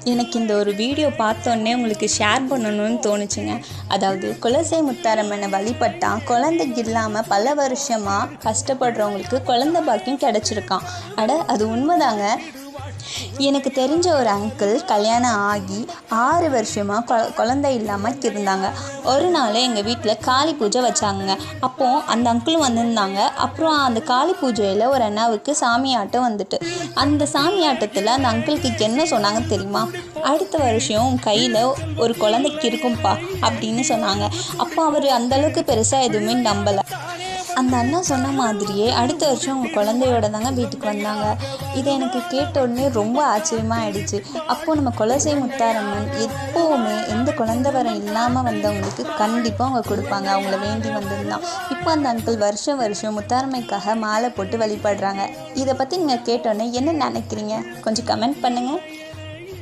எனக்கு இந்த ஒரு வீடியோ பார்த்தோன்னே உங்களுக்கு ஷேர் பண்ணணும்னு தோணுச்சுங்க. அதாவது குலசை முத்தாரம்மனை வழிபட்டால் குழந்தைக்கு இல்லாமல் பல வருஷமாக கஷ்டப்படுறவங்களுக்கு குழந்தை பாக்கியம் கிடச்சிருக்கான். அது உண்மைதாங்க. எனக்கு தெரிஞ்ச ஒரு அங்கிள் கல்யாணம் ஆகி 6 வருஷமாக குழந்தை இல்லாமல் இருந்தாங்க. ஒரு நாள் எங்கள் வீட்டில் காளி பூஜை வச்சாங்க. அப்போது அந்த அங்கிளும் வந்திருந்தாங்க. அப்புறம் அந்த காளி பூஜையில் ஒரு அண்ணாவுக்கு சாமி ஆட்டம் வந்துட்டு, அந்த சாமி ஆட்டத்தில் அந்த அங்கிளுக்கு என்ன சொன்னாங்க தெரியுமா? அடுத்த வருஷம் கையில் ஒரு குழந்தைக்கு இருக்கும்பா அப்படின்னு சொன்னாங்க. அப்போ அவர் அந்தளவுக்கு பெருசாக எதுவுமே நம்பலை. அந்த அண்ணா சொன்ன மாதிரியே அடுத்த வருஷம் உங்கள் குழந்தையோட தாங்க வீட்டுக்கு வந்தாங்க. இதை எனக்கு கேட்ட உடனே ரொம்ப ஆச்சரியமாக ஆயிடுச்சு. அப்போது நம்ம குலசை முத்தாரம்மன் எப்போவுமே எந்த குழந்தை வரம் இல்லாமல் வந்தவங்களுக்கு கண்டிப்பாக அவங்க கொடுப்பாங்க, அவங்கள வேண்டி வந்திருந்தான். இப்போ அந்த அங்கிள் வருஷம் வருஷம் முத்தாரம்மைக்காக மாலை போட்டு வழிபடுறாங்க. இதை பற்றி நீங்கள் கேட்டோன்னே என்ன நினைக்கிறீங்க? கொஞ்சம் கமெண்ட் பண்ணுங்கள்.